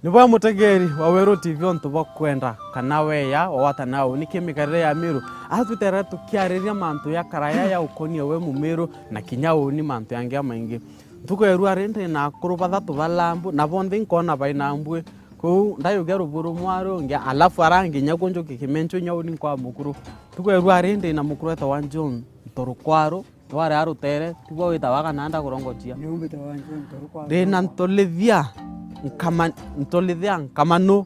Niba mutegeri wa Weru TV onto bakwenda kana weya wawata nawo nikimikarire ya Meru atutera tukiariria mantu ya karaya ya ukonia we Mumeru na kinyawo ni mantu yangia maingi tuko arende na kuruba thatu balambu na bondi nkona bainambwe ko ndayuga ruburu mwaro ngia alafu arangi nyagonjo kikimencho nyawo ni kwa mukuru tuko arende na mukuru eta wa John Torukwaro tware arutere tibo wita wakananda kurongotia nyumba ta wa John Torukwaro rena ntolithia nkamano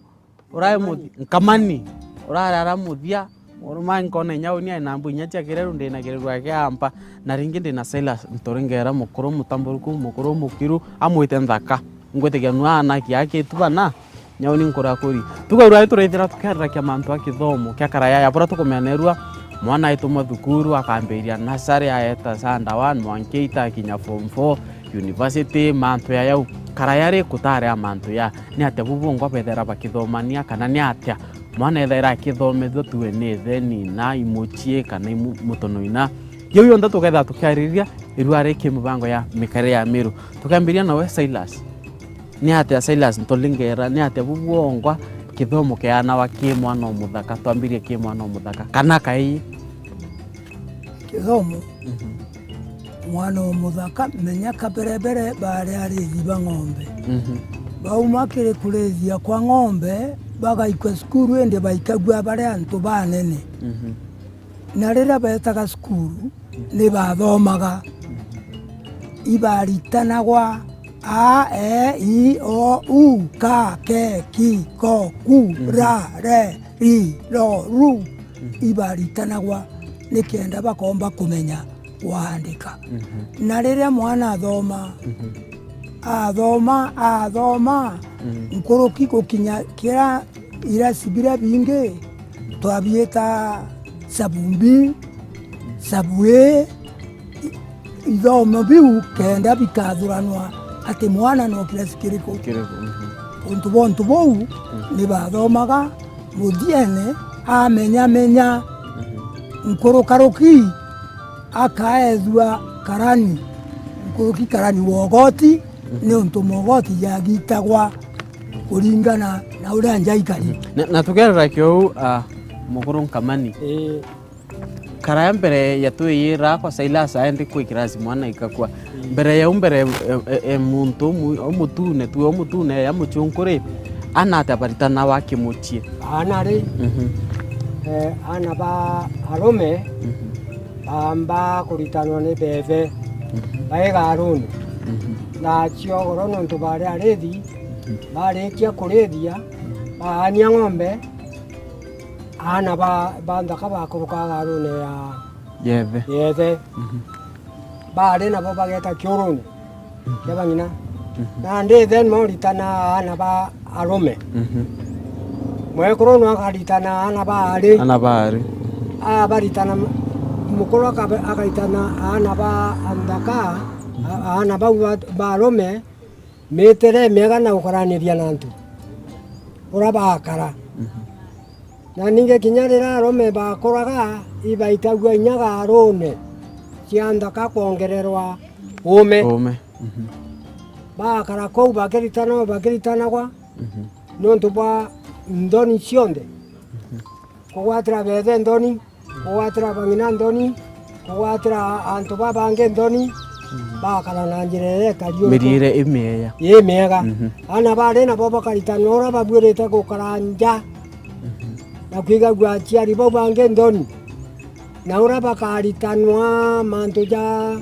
urai muthi nkamani urara muthia uruma nkona nyau ni inambu nyatia kireru ndina kireru yake ampa na ringi ndina Silas ntorengera mukuru mutamburuku mukuru mukiru amwite nthaka ngwetegia nwana yake tubana nyau ni nkora kuri tukarura turethira tukerra kia mantu akithomo kia karaya ya bora tukumenerua mwana aitumwa thukuru akamberia nasari aeta sanda 1 mwankeita kinya form 4 university mantu ya yau karayare kutare amantu ya ni ate bubungwa bethera bakithomania kana ni atia mwana ethera akithomethio tuwe ni theni na imuchie kana mutonoina yo nda tuketha tukariria iruare kimubango ya mikare ya Meru tukambiria nawe Silas ni atia Silas ntolingera ni ate bubungwa kithomo kiana wa kimwana muthaka twambirie kimwana muthaka kana kai kithomo mwana muthaka menya kaberebere bare arithi ng'ombe baumakire kurethia kwa ng'ombe bagaikwa skuru ende baikagua bare antu banene na rira betaga skuru ni bathomaga ibaritanagwa a e i o u ka ke ki ko ku ra re ri ro ru ibaritanagwa nikenda bakomba kumenya waandika na riria mwana athoma nkuruki gukinya kira iracibira bingi twabieta sabumbi sabue ithomo biu kenda bikathuranwa ati mwana no kirasi kiriko untu bou ni bathomaga muthiene amenya nkurukaruki akaethua karani nkuruki karani wogoti ni untu mogoti yagitagwa kuringana na uria njaikari na tugerera kyo mukuru nkamani karaya mbere ya tuyira kwa Silas aende kwa kirasi mwana ikakwa mbere ya umbere muntu omutune tu omutune ya muchunkure anata baritana wake muchie anari ana ba arome amba kuritanwa ni bebe baega aruni na chiogoro nontu bare arethi barekia kurethia baania ng'ombe ana banthaka bakurukaga aruni ya yethe bare nabo bageta kiuruni kia bang'ina na ndi then mauritana ana ba arome mwekuru no akaritana ana bari baritana mukuru akaitana ana ba anthaka ana barome metere mega na ukaraniria nantu urabakara na ninge kinyarira arome bakoraga ibaitagua inyaga arone cianthaka kuongererwa ume bakara kou bakiritanagwa nontu bwa ndoni cionthe kugwatira bethe ndoni kugwatira bang'ina ndoni kugwatira antu babange ndoni bakara na njira ekario mirire imeya mega ana bare nabo bakaritanwa ura babwirite gukaranja na kwigagua aciari bau bange ndoni na ura bakaritanwa mantu ja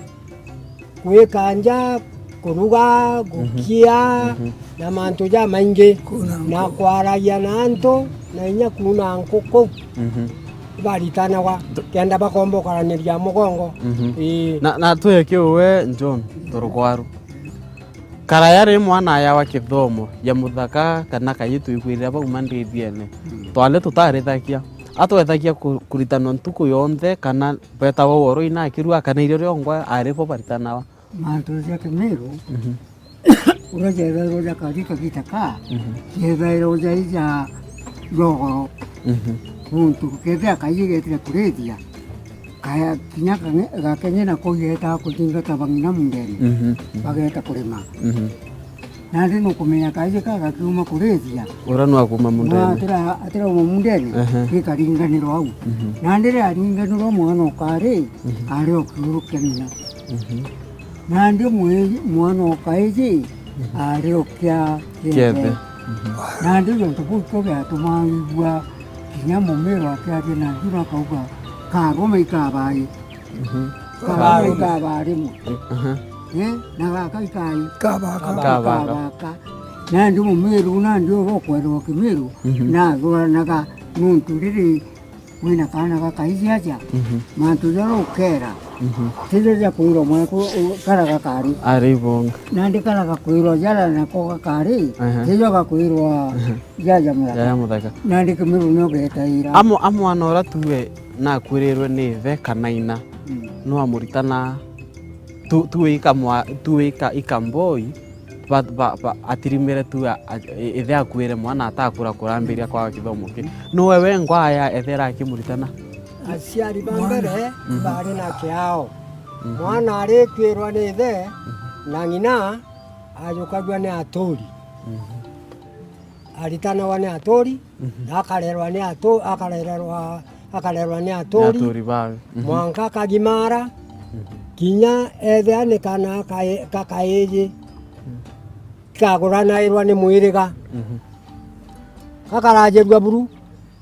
gwikanja kuruga gukia na mantu ja maingi na kwaragia na antu na inya kuna nkuku baritanagwa kenda bakombokaraniria mugongo na tuyekio we John Torukwaro karaya ri mwana ya wa kithomo ya muthaka kana kayitu ikwirira bau mandithiene twale tutarithakia atwethagia kuritanwa ntuku yonthe kana beta woro ina kirua kana irio riongwa aripo baritanawa mantu ya Meru urajetha roja kadika kitaka jetha roja ija rogo muntu kethia kaigetire kurethia kaya kinya gakenya na kugeta kutingata bang'ina munderi bageta kurima nandi nukumenya kaije kaga kiuma kurithia ura no akuma mundene atira mundene gikaringanirwo au nandi ri aringanirwo mwana ukari ari okirukenia nandi mwana ukaije ari okya kiethe nandi jonto buko gatuma igua kinya mumero akari na jura kauga kagome ikabai kagome ikabai mu nagakaikai kabaka nandi mumiru nandi ogokwerwo kimiru nathuranaga nuntu riri wina kana gakaisiaja mantu jaro ukera tireja kwirwo mweku karaga kari aribonga nandi karaga kwirwo jara nako gakari tijo gakwirwo jaja muthaka nandi kimiru nogetaira amo anora tuwe na kwirirwe ni ve kanaina no amuritana tuwika ikamboi atirimire tu ithe akwire mwana atakura kurambiria kwa kithomo ki no wewe ngwaya ethera akimuritana aciari bambere bari na kiao mwana arikwirwa ni ithe na ng'ina ajukagwa ni aturi aritana wa ni aturi akarerwa ni akarerwa ni aturi mwanka kagimara kinya ethe ni kana kakaiji kaguranairwa ni mwiriga kakarajerwa buru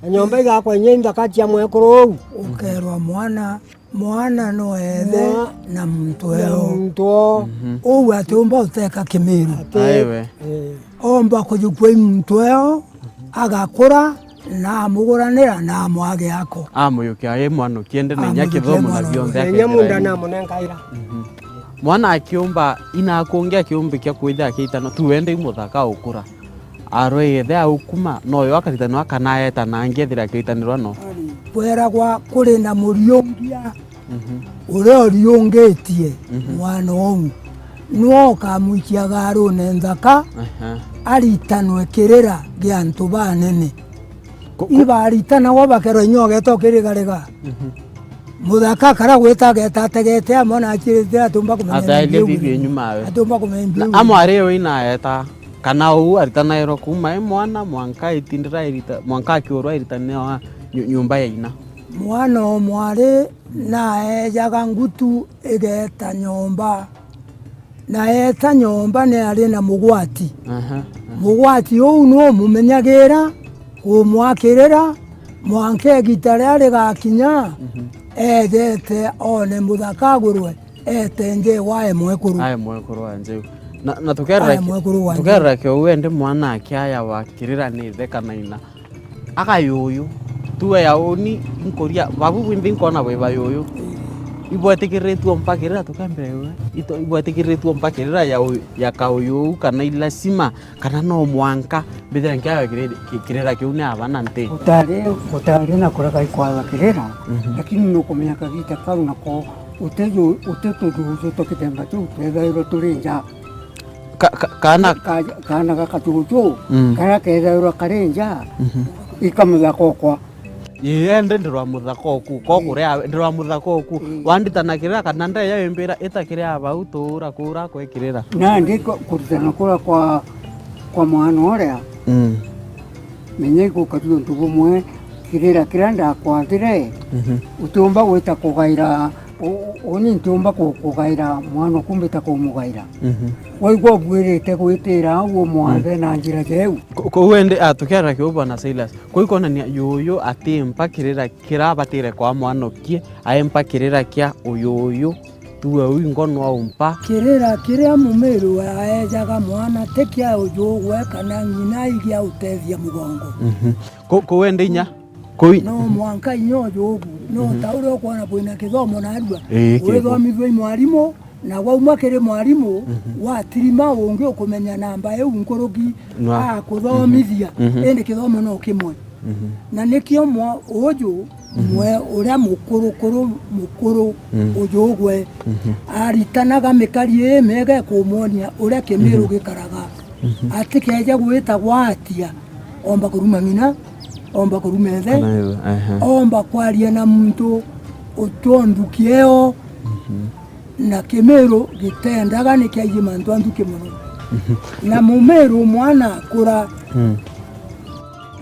nyomba igakwa nyenda katia mwekuru ukerwa mwana no ethe na mtweo uwe atumba uteka kimiru aiwe omba kujukwa mtweo agakura na muguranira na mwage yako amuyukia ye mwana kiende na nyaki thomo na bionde yake nyamunda na munengaira mwana akiumba ina kuongea kiumbe kia kwitha akitano tuende muthaka ukura arwe the ukuma no yo akaritanwa kana eta na ngethira akitanirwa no kwera kwa kuri na muriungia ure oriungetie mwana omu no kamuikia garu nenzaka aritanwe kirira gia ntu banene ibaritana wabakero nyoge tokirigarega muthaka kara gwita getategete amona akirite atumba kumenya ataile bibi nyuma we atumba kumenya amware yo ina eta kana u aritana ero kuma mwana mwanka itindira irita mwanka akiorwa iritana nyumba ya ina mwana omware na ejaga ngutu egeta nyomba na eta nyomba ne ari na mugwati mugwati ou no mumenyagira umwakirira mwanke gitare ari gakinya ethete one muthaka gurwe etenje wae mwekuru anje na tukerera kyo wende mwana akiaya wakirira ni theka naina akayuyu tuwe yaoni nkoria babu wimbi nkona bwe yoyo ibwatekeretwo mpakirira tukambere we ibwatekeretwo mpakirira ya kauyu kana ilasima kana no mwanka bidira nkaya kirira kyo ne abana nte utare na kuraka ikwa kirira lakini no komenya kagita karu nako utejo juzo tokitemba tu tegairo turenja kana kakatujo kana kegairo karenja ikamuza kokwa yende ndirwa muthakoku kokuria ndirwa muthakoku wanditana kirira kana nda ya yembera etakiria abau tura kura kwekirira na ndiko kurutana kura kwa mwana oria menye ko katuyo ntubumwe kirira kiranda kwathire utumba gwita kugaira oni ntumba kugaira mwana kumbita kumugaira waigwa bwirite gwitira uwo mwathe na njira jeu ko wende atukera kiuba na Silas ko ikona ni yoyo atempa kirira kirabatire kwa mwana kie aempa kirira kia oyoyo tuwe uingono aumpa kirira kiria mumeru aejaga mwana tekia ujugwe kana ngina igia utethia mugongo ko wende inya koi no mwanka inyojo ugu no tauro kwana bwina kithomo na arua wethomithwe mwarimu na wauma kiri mwarimu watirima ungi ukumenya namba eu nkurugi kuthomithia indi kithomo no kimwe na nikio uju mwe uria mukuru ujugwe aritanaga mikari mega kumonia uria kimiru gikaraga atikeja gwita gwatia omba kuruma ngina omba kurumethe omba kwaria na muntu utondukieo na kimiru gitendaga nikiaji mantu anduke muno na mumeru mwana kura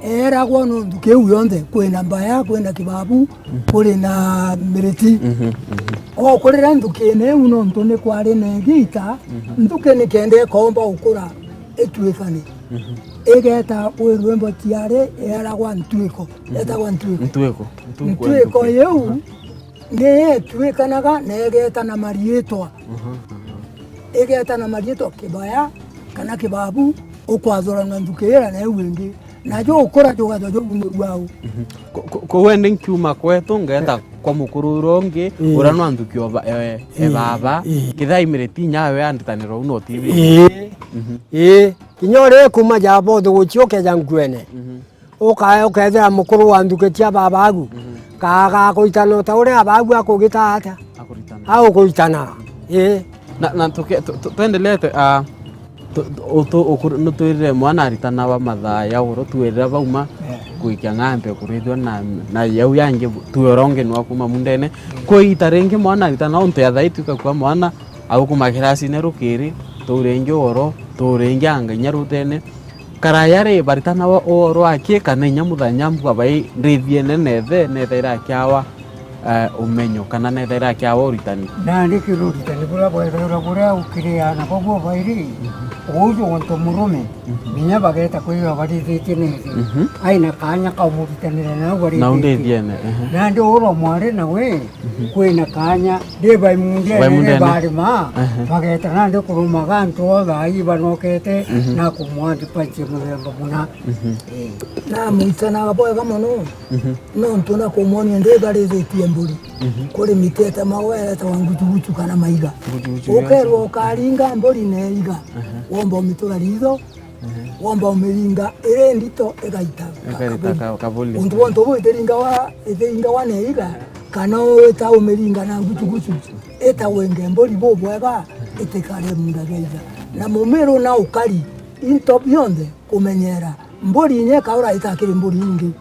eragwo nundu kiu yonthe kwina mbaya kwina kibabu kuri na miriti o kurira nthukine u nundu ni kwari na gita nthukine kende komba ukura etwikane egeta rwimbo tiare eragwa ntwiko etagwa ntwiko yeu ne twikanaga negeta na marietwa egeta na marietwa kibaya kana kibabu ukwazora na nthukira na wingi na jo ukora jo gato jo ngurwao ko wende nkiuma kwetu ngeta kwa mukuru rongi uranwa nthukio baba kithai mireti nyawe anditaniro uno tv kinyore kuma jabo do guchioke jangwene ukethera mukuru wa nthukitia babagu kaga kuitana ta uria abagu akugita ata au kuitana na tuendelete nutwirire mwana aritana wa mathaya uro twirira bauma kuikia ng'ambe kurithio na yau yangi tuoronge nwa kuma mundene kuita ringi mwana aritana untu ya thaitu kwa mwana au kuma kirasine rukiri turengi oro turengi anga nyarutene karayare baritana wa oro akie kana nyamuthanya mbu abai rithie nethe irakiawa umenyo kana nethe irakiawa uritani na ndikiruritani bura bura ukiria na bobo bairi uju onto murume minya bageta kuiwa batithite nezi aina kanya ka umuritanire na bari na undethiene na ndi uro mware na we kwina kanya de bai mundia bari ma bageta na ndi kurumaga nto thai banokete na kumwandi panche muthemba muna na muitana boega muno no ntuna kumwonia ndi bari thitie mburi kuri mitete mawere ta wangutugutu kana maiga ukerwo ukaringa mburi na iga womba umitura ritho womba umiringa ire ndito egaita kabuli untu wonto itheinga wa neiga kana weta umiringa na ngutugutu eta wenge mburi bobwega etekare munda geiza na mumeru na ukari into bionde kumenyera mburi nye kaura itakiri mburi nyingi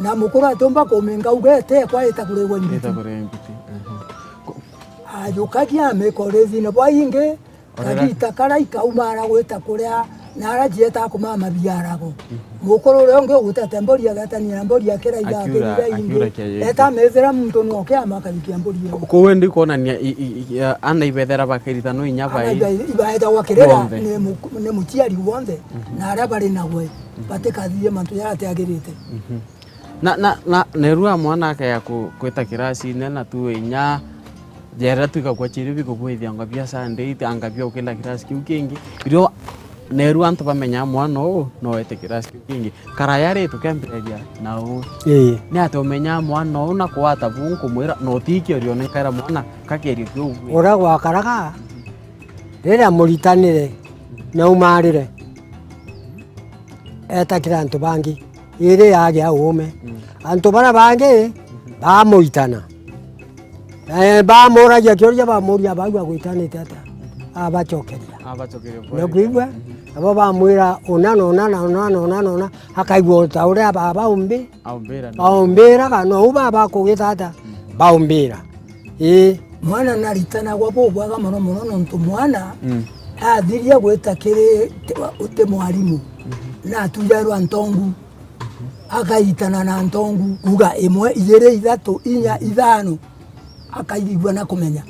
na mukuru atomba kumenga ugete kwa itakurewa ngiti ajukagia mekorezi na bwinge kagita kara ikaumara gwita kuria na arajieta kumama biarago mukuru ronge gutete mbori agatania mbori akira igakira ingi eta mezera muntu no kia makabikia mbori ko wendi kuonania ana ibethera bakirita no inyaba ibaeta wakirera ne mutiari wonde na arabari nawe batekathie mantu yate agirite na nerua mwana ake ya kwita kirasi na tu inya jera tuka kwa chiribi kukwithia ngabia Sunday angabia ukenda kirasi kiu kingi iro nerua antu bamenya mwana no ete kirasi kiu kingi karayare tukemberia na ni atomenya mwana na kwata bunku mwira no tikio rio ne kara mwana kakerio kiu ora gwakaraga rira muritanire na umarire eta kirantu bangi ire yagia ume antu bara bangi bamuitana ba moragia kioria ba moria bagwa gwitanite ata abachokeria no kwigwa abo bamwira onana akaigwa ta uria baba aumbira kana uba bakugita ata baumbira mwana naritana gwa bobwaga muno nontu mwana athiria gwita kiri ute mwarimu na tujarwa ntongu akaitana na ntongu kuga imwe igere ithatu inya ithano akaigwa na kumenya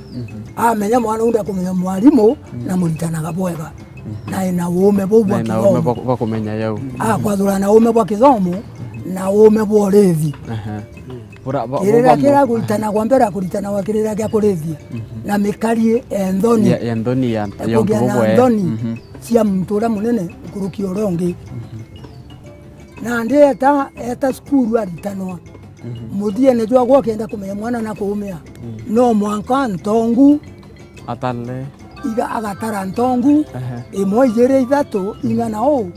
amenya mwana unda kumenya mwarimu na muritanaga bwega na ina ume bwa kithomo bakumenya yau kwathura na ume bwa kithomo na ume bwa rethi kirira kira guitana kwa mbere kuritana wa kirira kya kurethia na mikari endoni ya ndoni cia mtura munene kuruki orongi na ndeta skuru aritanwa muthie ne jwa gwo kenda kumenya mwana na kuumia no mwanka ntongu atale iga agatara ntongu imwe igere ithatu ingana o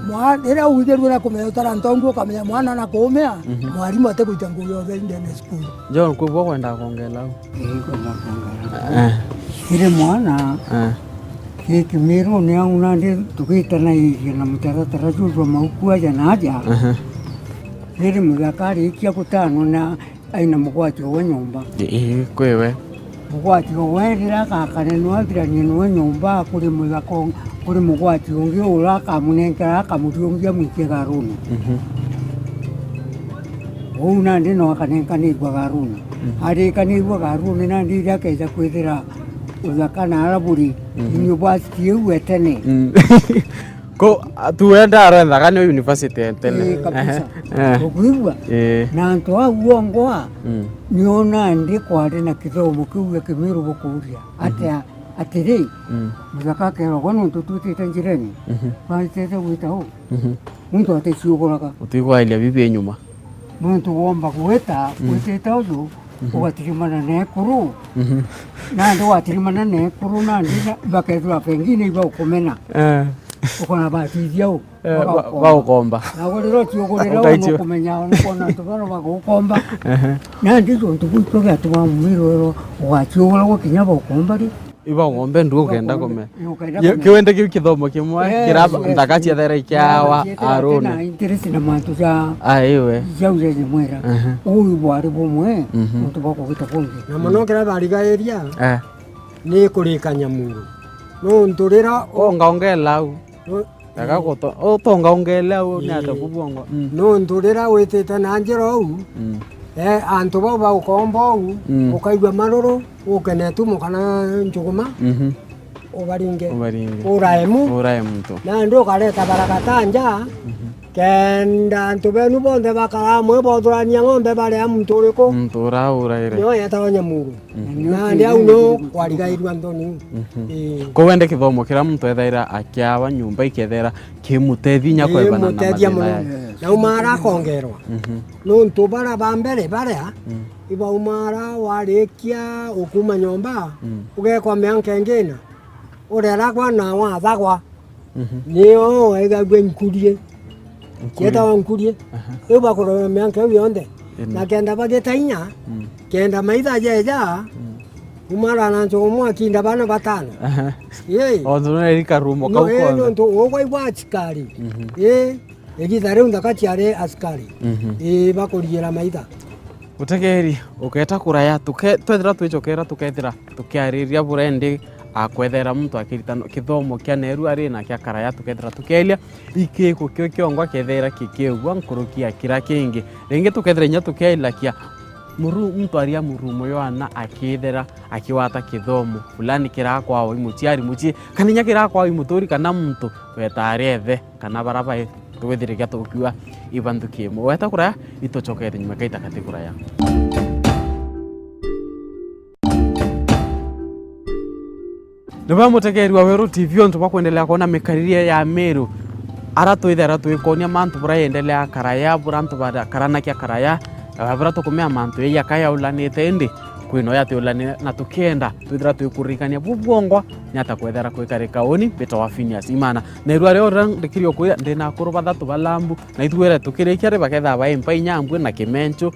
mwana uithirwe na kumenya utara ntongu kamenya mwana na kuumia mwarimu atekuita nguyo yothe indene skuru John kubwo kwenda kuongela ile mwana kimiru ni auna ndi tukitana iria na mutaratara juzo maukua janaja ile mugakari ikia kutano na aina mugwacho wa nyumba kwewe mugwati owerera kakanenwa athiranie nyumba kuri muthako kuri mugwati ungi ura akamunengera akamuthungia mwikie garuni ou nandi no akanenkanirwa garuni arikanirwa garuni nandi iria keja kwithira uthaka na araburi university eu etene ko tuenda arwethaga ni university tene kabisa kuigwa na antu aguongoa niona ndi kwari na kithomo kiu Kimiru bukuria atiri muthaka kero gono tututite njireni kwatete gwitao muntu ateciuguraga utigwailia bibi nyuma muntu womba gwita gwitite uyu ugatirimana na ekuru nandi watirimana na ekuru nandi bakethwa pengine iba ukumena ukona batithia u baukomba naguriro tiugurira uno kumenya ukona tubaro bagukomba nandi tuntu gwitwo gatuma mumiro ugachiugura gukinya baukomba ri iba ngombe ndu ukenda kome kiwende kiu kithomo kimwe kiraba ndakacia thera ikiawa aruna na interest na mantu ja aiwe jauze mwera uyu bwari bumwe muntu bako gitakongi na muno kira barigairia ni kurika Nyamuru no nturira ongaongela u Dakagoto otongaongela u ni atakubongo no nturira witite na njira u antu bau baukomba u ukaigua maruru ukenetu mukana njuguma ubaringe uraemu to na ndio kareta barakatanja kenda antu benu bonde bakara mwe bothurania ng'ombe baria muntu uriku ntura uraire yo yetawa Nyamuru na ndia uno kwarigairwa ndoni ko wende kithomo kira muntu ethaira akiawa nyumba ikethera kimutethinya kwebana na mathina na umara kongerwa no ntu bara bambere baria iba umara warikia ukuma nyumba ugekwa mianke ngina urera kwa na wathagwa niyo egagwe nkurie keta wankurie eba koro mianke yonde na kenda bageta inya kenda maitha jeja umara na nchomwa kinda bana batano onzuna erika rumo kauko no nto ogwa ibwa askari egithare undakachiare askari bakoriera maitha utekeri uketa kuraya twethira twichokera tukethira tukiariria burendi akwethera muntu akiritano kithomo kia neru ari na kia karaya tukethira tukelia ikiko kio kiongwa kethera kikegwa nkurukia kira kingi ringi tukethira nya tukeila kia muntu aria murumo yoana akithera akiwata kithomo fulani kira kwao imutiari muchi kaninya kira kwao imutori kana muntu wetarethe kana baraba twethire tukiwa ibantu kimo weta kuraya itochokete nyuma kaita kategoraya Ndoba mutegeri wa Weru TV onto bakuendelea kuona mikariria ya Meru aratwithera twikonia mantu bura endelea karaya burantu bada karana kia karaya abura tukumea mantu ya kaya ulanite ndi kwino ya tulani na tukenda twithira twikurikania bubwongwa nyata kwethera kwikarika oni beta wa Phineas Imana na irwa reo ndikirio kwira ndina kuru bathatu balambu na itwere tukirikia ri baketha ba empa inyambwe na kimencho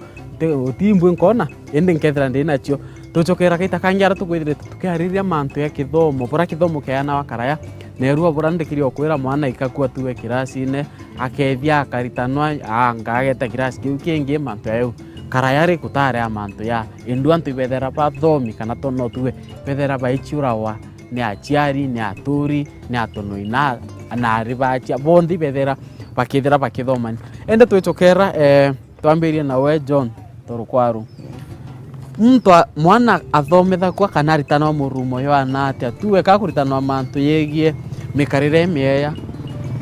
timbwe nkona ende nkethera ndina cio tuchokera kaita kangiara tukwithire tukiariria mantu ya kithomo bura kithomo kiana wa karaya na irwa bura ndikirio kwira mwana ikakua tuwe kirasine akethia akaritanwa angageta kirasi kiu kingi mantu ayo karayari kutare amantu ya indu antu ibethera bathomi kana tono tuwe bethera baichurawa ni achiari ni aturi ni atonoi na aribachia bondi bethera bakithira bakithomani ende twechokera twambirie nawe John Torukwaru muntu mwana athometha kwa kana aritana murumo yo anatia tuwe kakuritana amantu yegie mikarire mieya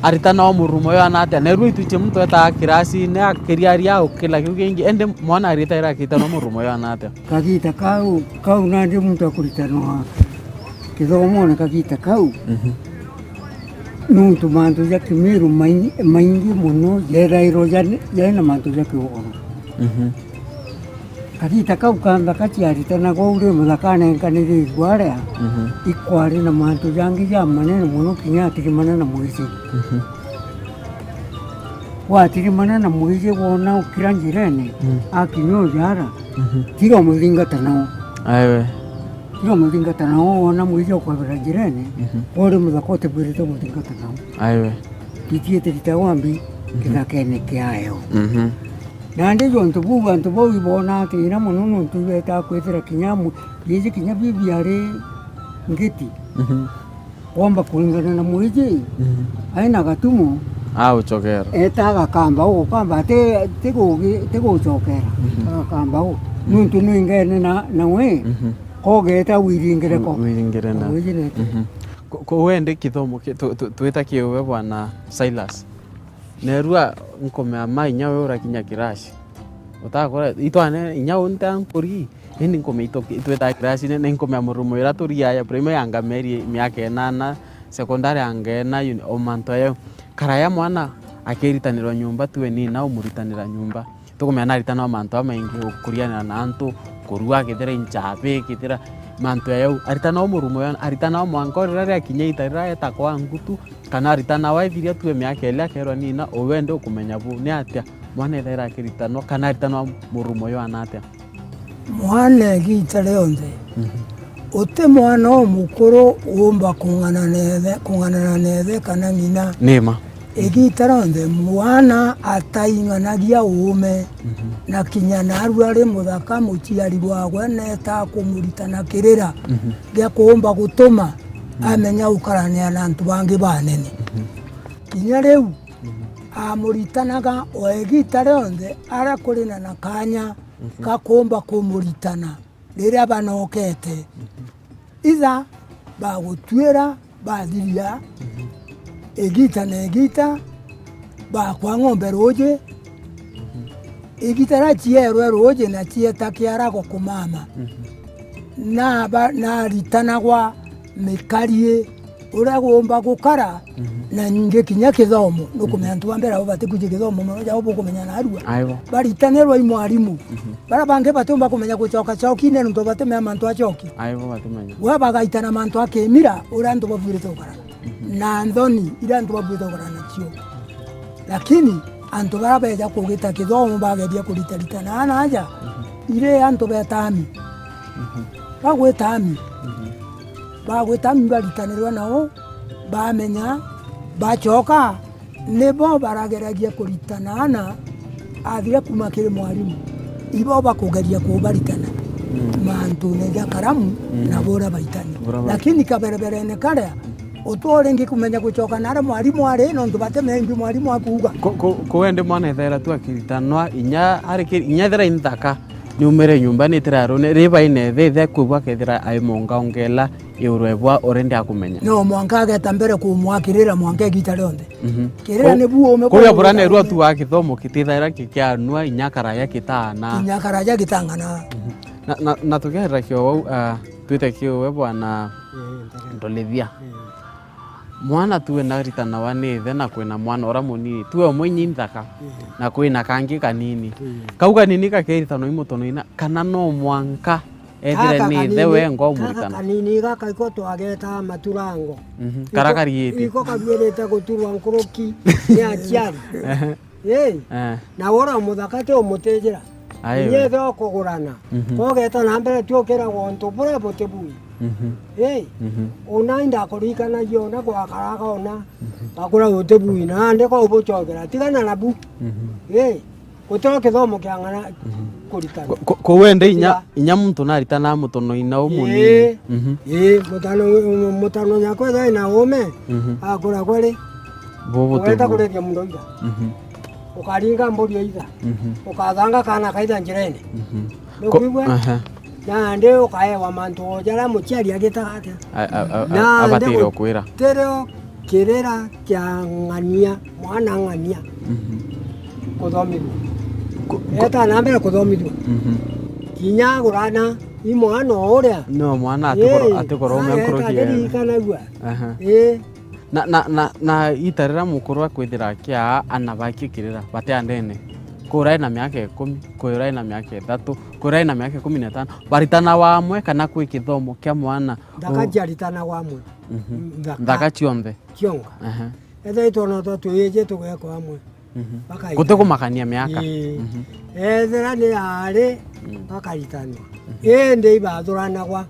aritana murumo yo anatia neru ituche muntu eta kirasi ne akiriaria ukila kingi ende mwana arita ira kitana murumo yo anatia kagita kau nandi muntu akuritana kithomo ne kagita kau nuntu mantu ya Kimiru maingi muno yerairo yana mantu ya kiworo kagita kau kanda kachiaritana gwaure muthakane nkaniri gwarea ikwari na mantu yangi ya manene muno kinya atirimana na mwezi watirimana na mwezi wona ukira njirene akinyo yara tiga muthingata nao aiwe tiga muthingata nao wona mwezi ukwabira njirene ore muthakote bwirite muthingata nao aiwe titiete litawambi kithakene kiayo nandi jontu bu bantu bo ibona tina mono no tuweta kwethera kinyamu yiji kinyabi biare ngiti kwamba kulingana na mwiji aina gatumo uchokera etaga kamba ukamba tego chokera kamba nuntu nuingene na we kogeta wiringire na ko wende kithomo twita kiwe bwana Silas nerua nkomea mai nyawe urakinya kirashi utakora itwane inyao ntankori indi nkomeito twita kirashi ne nkomea murumo ira turia ya primary anga meri miaka 8 secondary anga na omanto yo karaya mwana akeritanirwa nyumba tuwe ni na umuritanira nyumba tukomea naritana omanto amaingi ukuriana na antu kurua kithira inchabe kithira mantu yau aritana omurumo yana aritana omwankorera ria kinyeita ria etakwa ngutu kana aritana waithiria tuwe miaka ile akerwa nina owende ukumenya bu ni atia mwana ethera akiritanwa kana aritana murumo yo anatia mwana gitare onde ote mwana omukuru umba kungana nethe kana ngina nema egitare onde mwana atainganagia ume na kinyana arware muthaka muciari bwagwe neta kumuritana kirira gya kuomba gutuma amenya ukarania na antu bangi banene kinya riu amuritanaga oegitare onde ara kurina na kanya kakuomba kumuritana riria banokete itha bagutwira bathiria egita na egita bakwa ng'ombe roje igitara chierwe roje na chieta kiara kumama na ritanagwa mikarie uria gomba gukara na nyinge kinya kithomo nukumenya antu bambera bati kuje kithomo moja obo kumenya na arua baritanirwa imwarimu bara bange batumba kumenya gucoka cokine ntu batemenya mantu acoki batemenya wa bagaitana mantu akemira uria ntu babwirite gukara na ndoni ira ntu babwirite gukara nacio lakini antu bara beja kugita kithomo bageria kuritaritana naja ire antu betami bagwetami baritanirwa nao bamenya bacoka nebo barageragia kuritanana athire kuma kiri mwarimu ibo bakugeria kubaritana mantu neja karamu na bora baitani lakini kabereberene karia utorengi kumenya gucoka nare mwarimu ari no ndubatemenya mwarimu akuga ko wende mwana ethera tu akiritanwa inya thera inthaka nyumere nyumba ni tiraro ne riba ine the kubwa kethira ai monga ongela iurwebwa orende akumenya no mwanka ageta mbere kumwakirira mwanka gita ronde kirira ne buo me ko burane ru atu akithomo kitithaira kikianwa inyakara ya kitana inyakara ya kitangana na tukera kyo twite kyo we bwana ndolethia mwana tuwe naritana wanethe na kwina mwana ora munini tuwe mwenyi nthaka na kwina kangi kanini kauga nini kakeritano imutono ina kana no mwanka ethire ni thewe ngo muritana kanini gaka iko twageta maturango karakariite iko kabirete guturwa nkuruki ya chiari na ora muthaka te omutejera nyethe okugurana kogeta na mbere tuokera gontu bure botebui ona inda kurikana yo na kwa karaka ona akura gutebui na ndeko ubuchogera tigana na bu gutoro kithomo kiangana kurikana ko wende inya muntu naritana mutono ina umuni mutano nyako dai na ome akura kwere bobo weta kurekia mundu ida ukaringa mburi ida ukathanga kana kaida njirene nukigwa na ndio kaewa mantu jara muchiari agitagate na abatiro kwira tereo kirera kya ngania mwana ngania kuthomithwa eta na mbere kuthomithwa kinya gurana i mwana uria no mwana atikoro menkoroki kana gwa na itarira mukuru akwithira kia anabaki kirira bate andene kurai na miaka 10 kurai na miaka 3 kurai na miaka 15 baritana wamwe kana kwi kithomo kia mwana ndakajaritana wamwe ndaka chionde chionga ethe itono to tuyeje tugeko amwe kuto kumakania miaka ethera ni ari bakaritana ende ibathurana kwa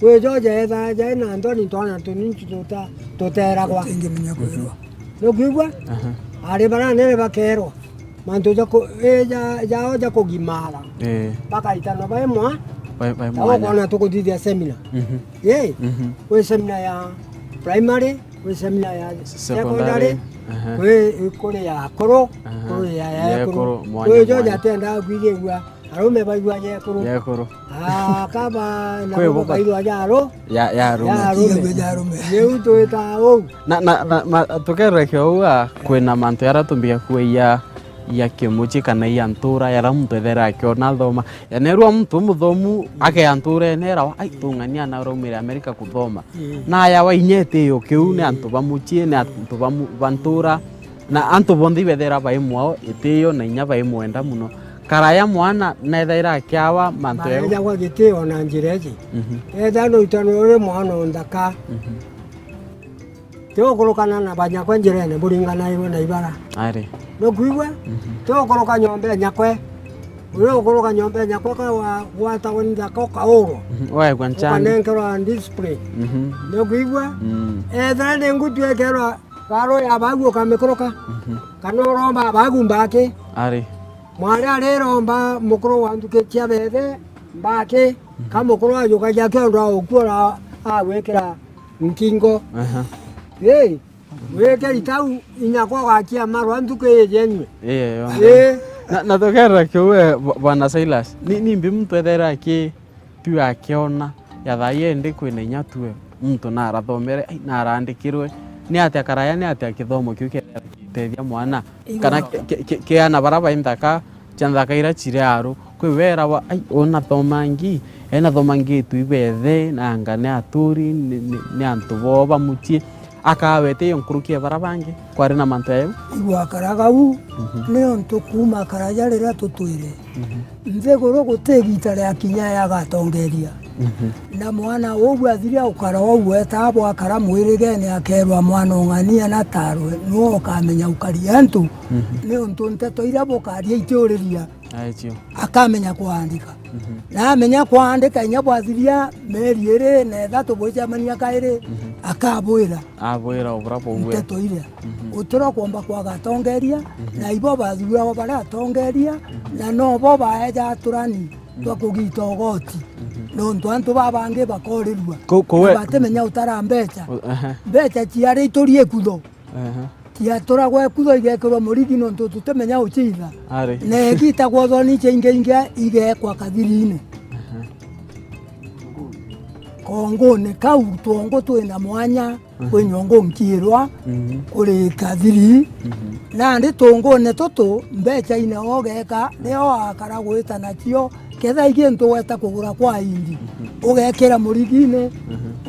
kwejoje etha jaina ndoni twana tuninchi tuteragwa ingimenya kwirwa nukigwa ari bara nere bakerwa mantu jao ja kugimara bakaritana baemwa kona tukuthithia semina kwi semina ya primary kwi semina ya secondary kuri ya kuru kuri ya ekuru kwi jo jatenda kwigegua arume baigua yekuru kaba na baigua jaro ya arume riu twita u na tukerekea uga kwina mantu yaratumbia kuia ya kimuchi kana ya ntura yara muntu ethera akiona thoma yanerwa muntu muthomu akeantura nera ai tungania na romire Amerika kuthoma na ya wainyete yo kiu ni antu bamuchie ni antu bantura na antu bondi bethera baimwao itiyo na inya baimwenda muno karaya mwana nethaira akiawa mantu ya kwa gitio na njireji ethano itano ore mwana ndaka teo korokana na banyakwe njirene buringana iwe na ibara ari no kuigwa teo koroka nyombe nyakwe ule koroka nyombe nyakwe ka wata wenda ko kaoro wa kwanchani kanenkero display no kuigwa ethane ngutu ekero karo ya bagu kamekoroka kanoromba bagu mbake ari mwari areromba mukuru wanduke chia bethe mbake kamukuru ajuka jake ndo okura awekera nkingo weke itau inyakwa wakia marwa nduke yenywe na tokera kiwe bwana Silas ni mbi mtu ethera aki tu akiona yathaye ndi kwina inyatue mtu na arathomere na arandikirwe ni atia karaya ni atia kithomo kiu kitethia mwana kana kiana baraba indaka chanthaka ira chirearu kwivera wa ai ona thomangi ena thomangi tu ibethe na ngane aturi ni antu boba mutie akawete yonkurukie barabangi kwari na mantu ayo igwakaraga u ne onto kuma karaja rira tutwire nze goro gutegita ria kinya ya gatongeria na mwana wogu athiria ukara wogu etabo akara mwirige ni akerwa mwana ngania na tarwe no kamenya ukari antu ne onto nteto ira bokaria itiuriria aichio akamenya kuandika na amenya kuandika inya bwathiria meri ere na thatu bojamania kaire akabwira obra bogwe nteto ira utoro kwamba kwa gatongeria na ibo bathura bara tongeria na no bo baeja turani twakugita ogoti no ntwantu babange bakorirwa batemenya utara mbecha ciari iturie kutho tia gwe kutho igekirwo murigi no tutemenya uchiitha ne gita gwothoni chinge igekwa kathirine kongone kau tongo twina mwanya kwi nyongo nkirwa kuri kathiri na ndi tongone tutu mbecha ine ogeka nio akara gwita nacio ketha igintu weta kugura kwa indi ugekira murigine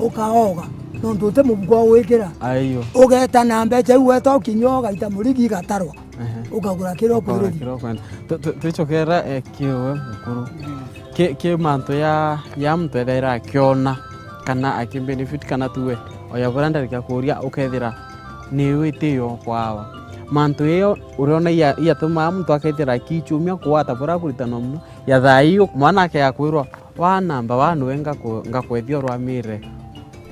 ukaoga no ndute mubugo wikira aiyo ugeta na mbecha weta ukinyoga ita murigi gatarwa ukagura kiro kwiriri tuchokera kiwe mukuru ke manto ya mtu ethera akiona kana akibenefit kana tuwe oya buranda rikakuria ukethira ni witiyo kwawa manto iyo uriona ya tuma mtu akethira kichumia kuwata bura kuritana muno ya thaiyo mwana ake yakwirwa wa namba wanu wenga ngakwethio rwamire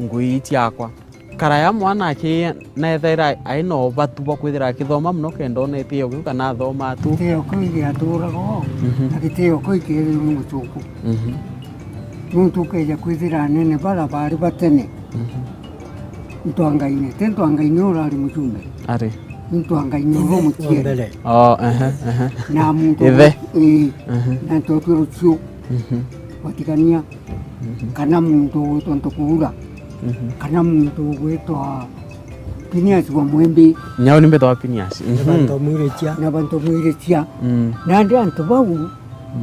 ngui tiakwa karaya mwana ake na ethera aino batu bakwithira kithoma muno kendo ne tiyo kana thoma tu tiyo kuigia turago akitiyo kuigia mutuku mutuke ya kwithira nene bara bari batene ntwangaine tentwangaine urari mutume ari ntwangaine ro mutiere na muntu na totoro chu watikania kana muntu tontokuura kana muntu gwetwa Pinias wa mwembe nyao nimbe to Pinias banto mwiretia na ndi antu bau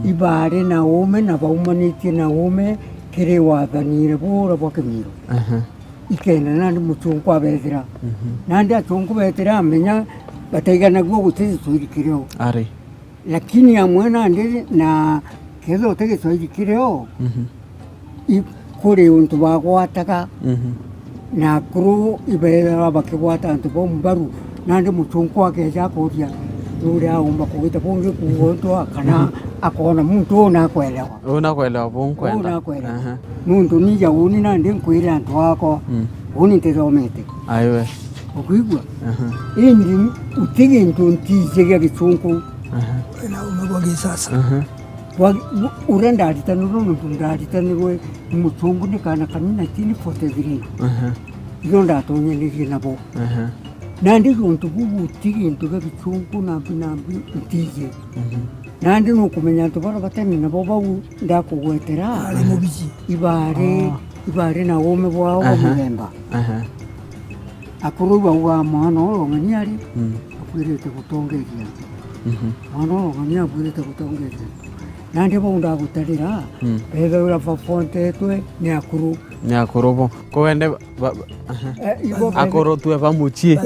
ibare na ome na baumanite na ome kere wathanire bura bwakemiro ikenda na ndi mutungu abethira na ndi atungu bethira amenya bataigana gwo gutezi twirikireo ari lakini amwena ndi na kezo tege twirikireo kuri untu bagwataga na kuru ibera bakigwata antu bombaru nandi mutungu akeja kuria uri aumba kuita ponge kuonto kana akona muntu na kwelewa bonkwenda muntu nija uni nandi nkwira antu wako uni tezomete aiwe okuigwa inji utege ntu ntije ya gitungu na umegwa gisasa urenda aritanirwo nundu ndaritanirwe mutungu ni kana kanini 1943 ino ndatonyanirie nabo nandi guntu guguti gintu gagicungu nambi ntiye nandi nukumenya antu bara batani nabo bau ndakugwetera ari mubiji ibare na ume bwao muthemba akuru bauga mwana uyu ng'ani ari akwirite gutongeria mwana uyu ng'ani akwirite gutongeria nandi bau ndagutarira bethe ura bafontetwe ni akuru bo kowende akoro twe bamuchie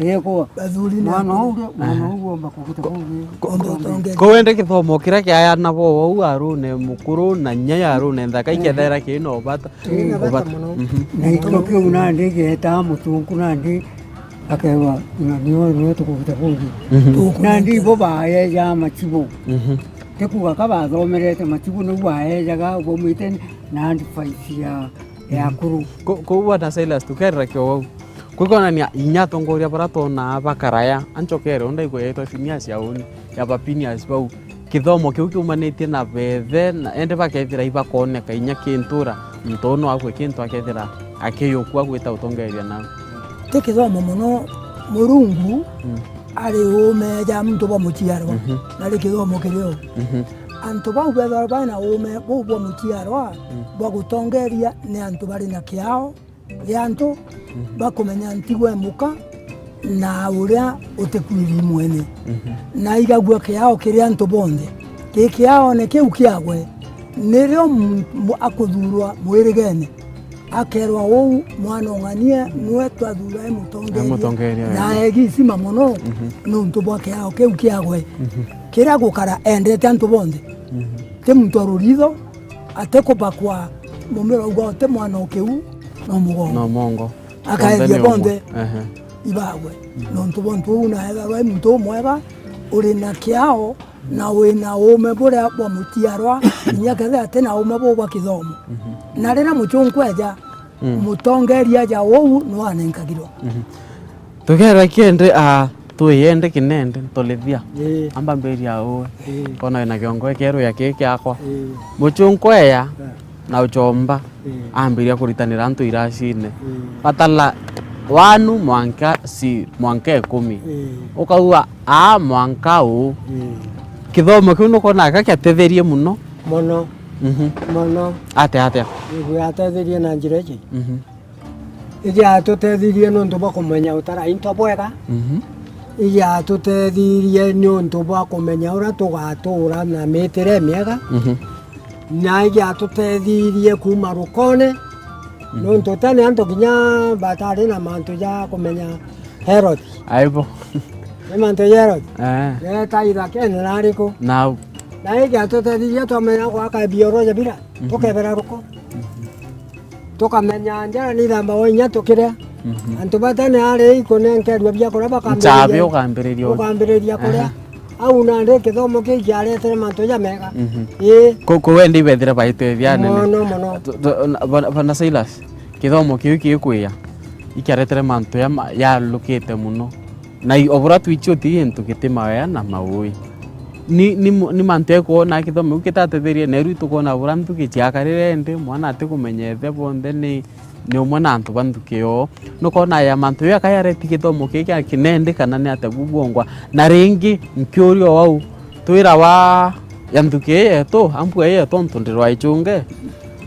yego bathuri mwana uyu omba kuguta kowende kithomo kiria kiaya nabo wau arune mukuru na nya arune nthaka ikethera kino bata na iko kiu nandi geta mutungu nandi akewa niyo tukuguta bungi nandi bo baye ya machibo tekuga kabathomerete machibu nĩguo wahejaga bomwite nandi faisi ya akuru koguo na Silas tukerera kio wau kwikonania inya tongoria bara tona bakaraya anchokere ndaigua yetwa Phineas yauni ya Phineas bau kithomo kiu kiumanitie na bethe na ende bakethira ibakoneka inya kintura ntono akwe kintu akethira akiyukua gwita utongeria na tikithomo muno murungu ari umeja muntu bamuchiarwa nari kithomo kirio antu bau bethara baina ume bau bamuchiarwa bagutongeria ni antu bari na kiao ya antu bakumenya ntigwe muka na uria utekwiri mwene na igagwa kiao kiria antu bonde kiao ne kiu kiagwe nirio akuthurwa mwirigene akerwa wou mwana ng'anie nwe twathura mutongeria na egisima muno nuntu bwake ao kiu kiagwe kira gukara endete antu bonde te muntu aruritho ate kubakwa mumiro ugo te mwana kiu no mongo akaethia bonde ibagwe nuntu bontu una etharwa muntu mwega uri na kiao na wina ume buria bwa mutiarwa nyakethe ate na ume bwa kithomo na rena muchungweja mutongeria ja wou no anenkagirwo tukera kiende tuyende kinende tolithia amba mberia uwe kona na kiongo kero ya keke akwa muchungweya na uchomba ambiria kuritanira antu iracine patala wanu mwanka 10 ukaua mwanka u kithomo kiu nuko naka kiatetherie muno ate igwe atetherie na njira iji iji atutethirie nuntu bwa kumenya utara into bwega iji atutethirie nuntu bwa kumenya uria tugatura na mitire miega na iji atutethirie kuma rukone nuntu tene antu kinya batari na mantu ja kumenya Herod aibo ni mantu ya Herod ta ira kene nariko nau na iji atutethirie twamenya gwaka bioroja bila tukebera ruko tukamenya njara ni thamba wa inya tukiria antu batane ari ikone nkerwa bia kora bakambiria ukambiriria kuria au na ndi kithomo kiki aretere mantu ya mega ko wendi bethira baitethia nene mono bana Silas kithomo kiu kwia ikiaretere mantu ya lukite muno na obura twicho ti into kitima ya na maui ni mantu kuona kithomo ukitatetherie neru tukona bura ntu kichiakarire ndi mwana ati kumenyethe bonde ni umwana antu bantukio nukona ya mantu ya kayareti kithomo kiki kinende kana ni atabubongwa na ringi nkiurio wau twira wa yantukie yetu ampu yetu ntundirwa ichunge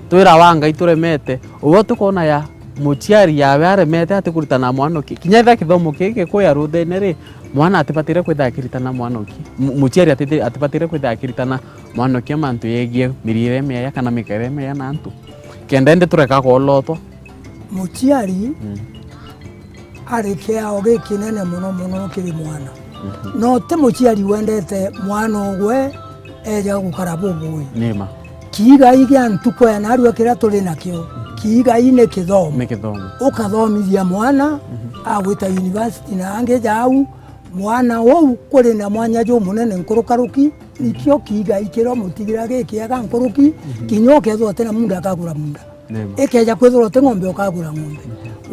twira wanga ituremete uwo tukona ya muchiari yawe aremete ati kuritana mwana kinyetha kithomo kiki kuya ruthene ri mwana atipatire kwithakiritana mwana muchiari atipatire kwithakiritana mwana mantu yegie mirire meya kana mikere meya na antu kendende tureka kolotwa muchiari ari kiao gikinene muno kiri mwana no te muchiari wendete mwana ogwe eja gukara bubui nima kiiga igia ntukwe na aru akira tuli nakio kiiga ine kithomo ukathomithia mwana agwita university na ange jau mwana wou kuri na mwanya jo munene nkurukaruki nikio kiiga ikiro mutigira gikiaga nkuruki kinyoke thwa tena munda akagura munda ikeja kwithirwo ti ng'ombe ukagura ng'ombe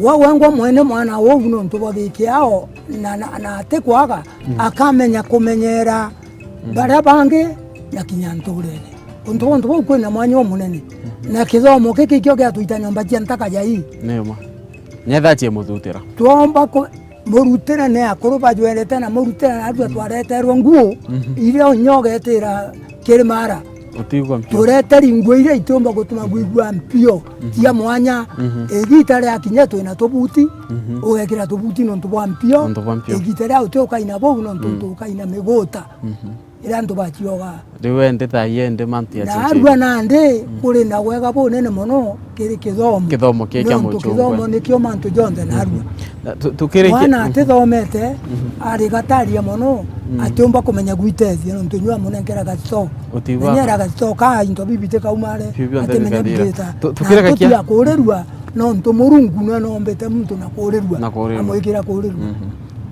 wawengwa mwene mwana wovu no ntubathikiao na ati kwaga akamenya kumenyera baria bangi na kinya nturere untu bontu bau kwina mwanya munene na kithomo kiki kio giatuita nyomba cia ntaka jai nema nyetha cie muthutira tuomba murutira ne akuru bajwerete na murutira na andu atwareterwo nguo iria nyogetira kirimara utigwa mpio tureteri nguo iria itumba gutuma guigua mpio cia mwanya igita ria kinya twina tubuti ugekira tubuti no ntubwa mpio igita ria utukaina bau no ntukaina miguta ira ntu bachioga riwe ndi thaie ndi mantia chichi na arua nandi kuri na wega bo nene muno kiri kithomo kiki amuchungwe kithomo nikio mantu jonde na arua tukiri mwana atithomete ari gataria muno atumba kumenya gwitethia no ntunywa munengera gasto utigwa nyera gasto ka into bibite kaumare atemenya bita tukiri gakia kurirwa no ntumurungu no mbete muntu na kurirwa amoikira kurirwa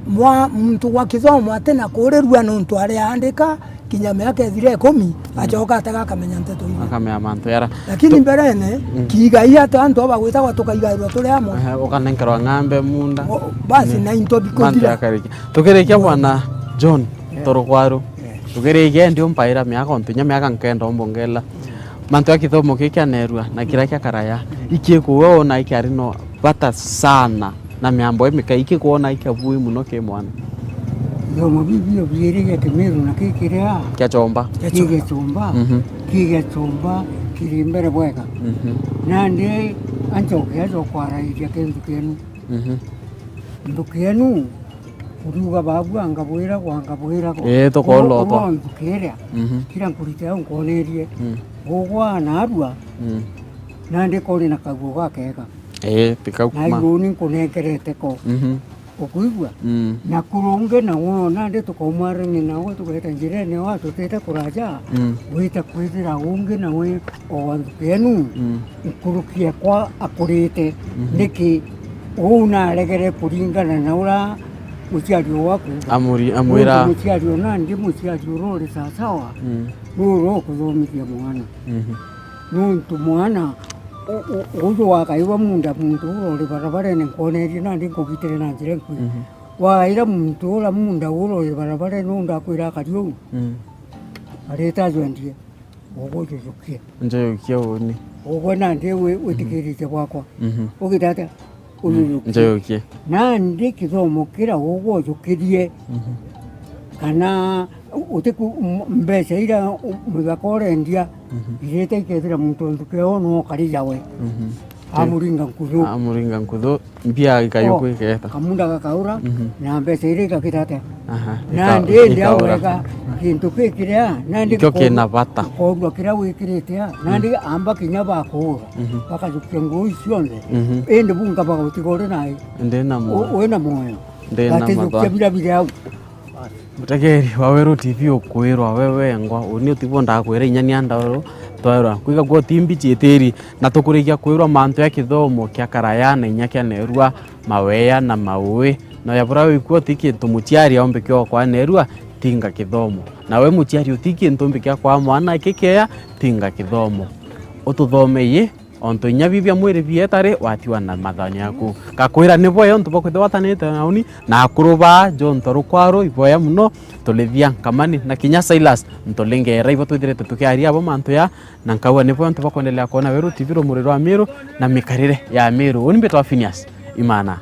mwa mtu wa kithomo atena kurirwa no ntu ari andika kinya miaka ethire 10 achoka ataka akamenya nteto hiyo akamenya mantu yara lakini mberene kigai ata antu aba gwitagwa tukaigairwa turi amwe ukanenkerwa ng'ambe munda basi na into bikondira tukirikia bwana John Torokwaru tukirikia ndio mpaira miaka ontunya miaka nkenda ombongela mantu ya kithomo kikianerwa na kira kia karaya ikikuo na ikiari no bata sana na miambo emika ikikuona ikavui muno ke mwana yo mubibio byerige Kimiru na kikiria kia chomba kiri mbere bwega nandi anchoke kwara iria kintu kienu ndukienu uruga babu angabwira tokolota kira kira nkurite nkonerie gugwa na arua nandi kori na kaguo gakega tikakuma na iguni kunengerete ko ukuigua na kurunge na wona ndi tukomarani na we tuketa njirene watu teta kuraja wita kwithira unge na we o wandu kenu kurukia kwa akurite niki una regere kuringana na ura muciario waku amwira muciario na ndi muciario rore sawa roro kuthomithia mwana nuntu mwana uyu wakaiwa munda muntu urori barabarene nkonerie nandi nkugitire na njira nkwi waira muntu ura munda urori barabarene nunda kwira kariu areta zwendie ugujujukie njoyokia uni ugo nandi witikirite gwakwa ugitata njoyokie nandi kithomo kira ugujukirie kana utiku mbeca ira mugakorendia irete ikethira muntu ndukeo no karijawe amuringa nkuthu mbia ikayuku iketa kamunda gakaura na mbeca ira ikakitate nandi ndiawega kintu kikiria nandi kyo kina bata kodwa kira wikirite nandi amba kinya bakura bakajukia ngui cionthe indi bunga bagutigore nai ndina moyo wena moyo ndina matwa bila bila mutegeri wa Weru TV ukwirwa wewe ngwa uni utibo ndakwira inyania ndaro twairwa kwiga gwo timbi chieteri na tukurikia kwirwa mantu ya kithomo kia karaya na inyakia nerua maweya na maui na yabura wikuo tiki ntumuchiari ombe kyo kwa nerua tinga kithomo na we muchiari utiki ntumbi kia kwa mwana kikea tinga kithomo ututhomeye onto nyabibia mwiri bietare watiwa na mathanya yaku kakwira ni boya onto bakwithe watanite nauni na akuruba John Torokwaru iboya muno tulithia kamani na kinya Silas ntolengera ibo twithirete tukiaria abo mantu ya na nkawa ni boya onto bakondelea kuona Weru TV ro muriro wa Meru na mikarire ya Meru oni betwa Phineas Imana.